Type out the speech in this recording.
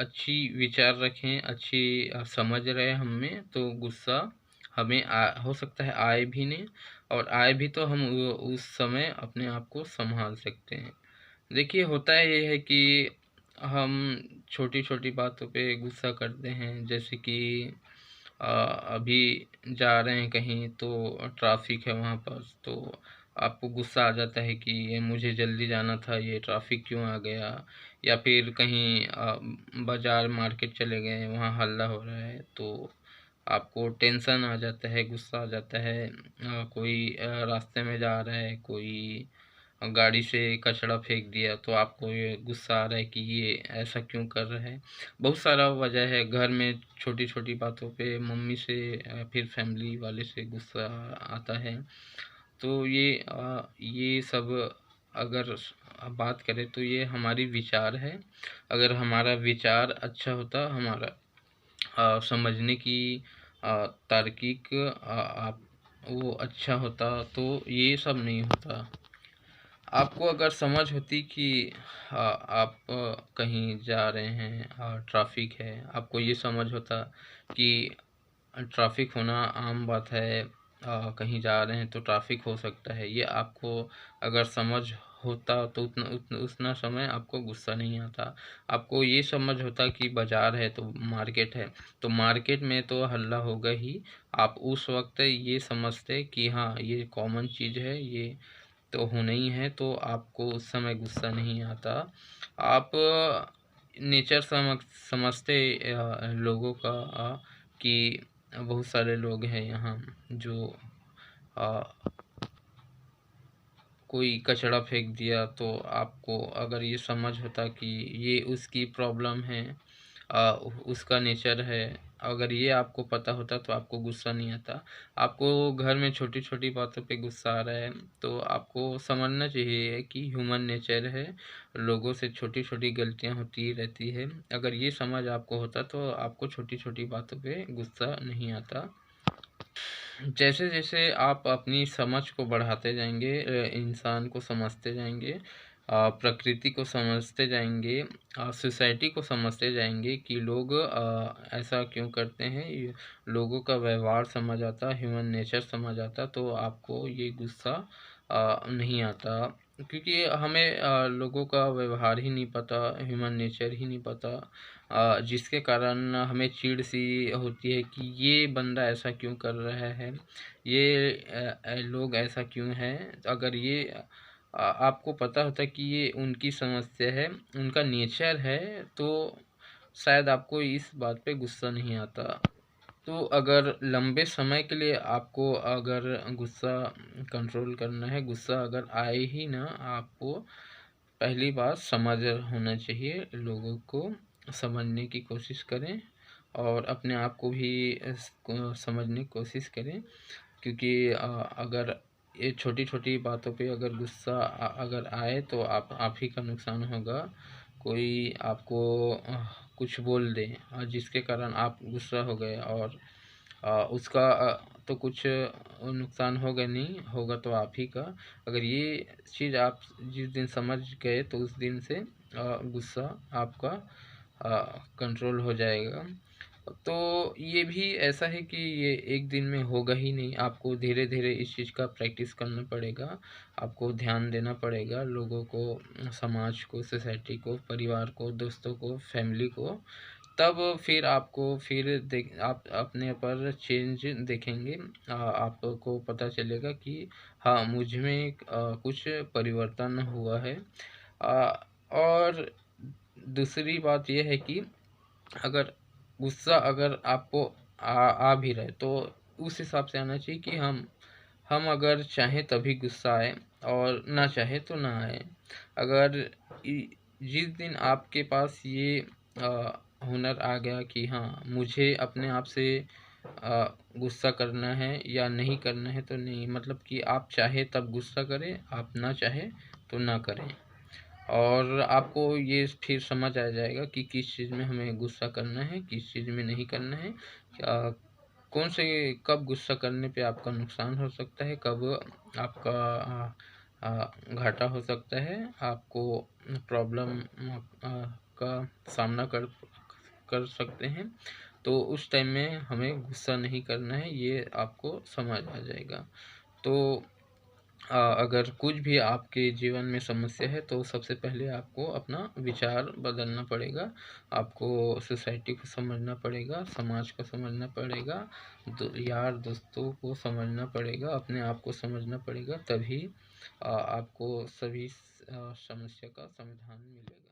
अच्छी विचार रखें, अच्छी समझ रहे हम में, तो गुस्सा हमें हो सकता है आए भी नहीं, और आए भी तो हम उस समय अपने आप को संभाल सकते हैं। देखिए, होता ये है कि हम छोटी-छोटी बातों पे गुस्सा करते हैं, जैसे कि अभी जा रहे हैं कहीं तो ट्रैफिक है वहाँ पर, तो आपको गुस्सा आ जाता है कि ये मुझे जल्दी जाना था, ये ट्रैफिक क्यों आ गया। या फिर कहीं बाज़ार मार्केट चले गए, वहाँ हल्ला हो रहा है, तो आपको टेंशन आ जाता है, गुस्सा आ जाता है। कोई रास्ते में जा रहा है, कोई गाड़ी से कचरा फेंक दिया, तो आपको ये गुस्सा आ रहा है कि ये ऐसा क्यों कर रहा है। बहुत सारा वजह है, घर में छोटी छोटी बातों पे मम्मी से फिर फैमिली वाले से गुस्सा आता है। तो ये सब अगर बात करें तो ये हमारी विचार है। अगर हमारा विचार अच्छा होता, हमारा समझने की तार्किक आप वो अच्छा होता, तो ये सब नहीं होता। आपको अगर समझ होती कि आप कहीं जा रहे हैं और ट्रैफिक है, आपको ये समझ होता कि ट्रैफिक होना आम बात है, कहीं जा रहे हैं तो ट्रैफिक हो सकता है, ये आपको अगर समझ होता तो उतना समय आपको गुस्सा नहीं आता। आपको ये समझ होता कि बाजार है तो मार्केट है, तो मार्केट में तो हल्ला होगा ही। आप उस वक्त ये समझते कि हाँ, ये कॉमन चीज़ है, ये तो होना ही है, तो आपको उस समय गुस्सा नहीं आता। आप नेचर समझते लोगों का, कि बहुत सारे लोग हैं यहाँ जो अ, कोई कचरा फेंक दिया, तो आपको अगर ये समझ होता कि ये उसकी प्रॉब्लम है, उसका नेचर है, अगर ये आपको पता होता तो आपको गुस्सा नहीं आता। आपको घर में छोटी छोटी बातों पे गुस्सा आ रहा है, तो आपको समझना चाहिए कि ह्यूमन नेचर है, लोगों से छोटी छोटी गलतियां होती ही रहती है। अगर ये समझ आपको होता तो आपको छोटी छोटी बातों पे गुस्सा नहीं आता। जैसे जैसे आप अपनी समझ को बढ़ाते जाएंगे, इंसान को समझते जाएंगे, प्रकृति को समझते जाएंगे, सोसाइटी को समझते जाएंगे कि लोग ऐसा क्यों करते हैं, लोगों का व्यवहार समझ आता, ह्यूमन नेचर समझ आता, तो आपको ये गुस्सा नहीं आता। क्योंकि हमें लोगों का व्यवहार ही नहीं पता, ह्यूमन नेचर ही नहीं पता, जिसके कारण हमें चिढ़ सी होती है कि ये बंदा ऐसा क्यों कर रहा है, ये लोग ऐसा क्यों हैं। अगर ये आपको पता होता कि ये उनकी समस्या है, उनका नेचर है, तो शायद आपको इस बात पे गुस्सा नहीं आता। तो अगर लंबे समय के लिए आपको अगर गुस्सा कंट्रोल करना है, गुस्सा अगर आए ही ना आपको, पहली बात समझ होना चाहिए, लोगों को समझने की कोशिश करें, और अपने आप को भी समझने की कोशिश करें। क्योंकि अगर ये छोटी छोटी बातों पे अगर गुस्सा अगर आए, तो आप ही का नुकसान होगा। कोई आपको कुछ बोल दे, जिसके कारण आप गुस्सा हो गए, और उसका तो कुछ नुकसान होगा नहीं, होगा तो आप ही का। अगर ये चीज़ आप जिस दिन समझ गए, तो उस दिन से गुस्सा आपका कंट्रोल हो जाएगा। तो ये भी ऐसा है कि ये एक दिन में होगा ही नहीं, आपको धीरे धीरे इस चीज़ का प्रैक्टिस करना पड़ेगा, आपको ध्यान देना पड़ेगा, लोगों को, समाज को, सोसाइटी को, परिवार को, दोस्तों को, फैमिली को। तब फिर आपको फिर देख आप अपने पर चेंज देखेंगे, आपको पता चलेगा कि हाँ, मुझ में कुछ परिवर्तन हुआ है। और दूसरी बात यह है कि अगर गुस्सा अगर आपको आ भी रहे, तो उस हिसाब से आना चाहिए कि हम अगर चाहें तभी गुस्सा आए, और ना चाहे तो ना आए। अगर जिस दिन आपके पास ये हुनर आ गया कि हाँ, मुझे अपने आप से गुस्सा करना है या नहीं करना है, तो नहीं, मतलब कि आप चाहे तब गुस्सा करें, आप ना चाहे तो ना करें। और आपको ये फिर समझ आ जाएगा कि किस चीज़ में हमें गुस्सा करना है, किस चीज़ में नहीं करना है, कौन से कब गुस्सा करने पे आपका नुकसान हो सकता है, कब आपका घाटा हो सकता है, आपको प्रॉब्लम का सामना कर कर सकते हैं। तो उस टाइम में हमें गुस्सा नहीं करना है, ये आपको समझ आ जाएगा। तो अगर कुछ भी आपके जीवन में समस्या है तो सबसे पहले आपको अपना विचार बदलना पड़ेगा, आपको सोसाइटी को समझना पड़ेगा, समाज को समझना पड़ेगा, यार दोस्तों को समझना पड़ेगा, अपने आप को समझना पड़ेगा, तभी आपको सभी समस्या का समाधान मिलेगा।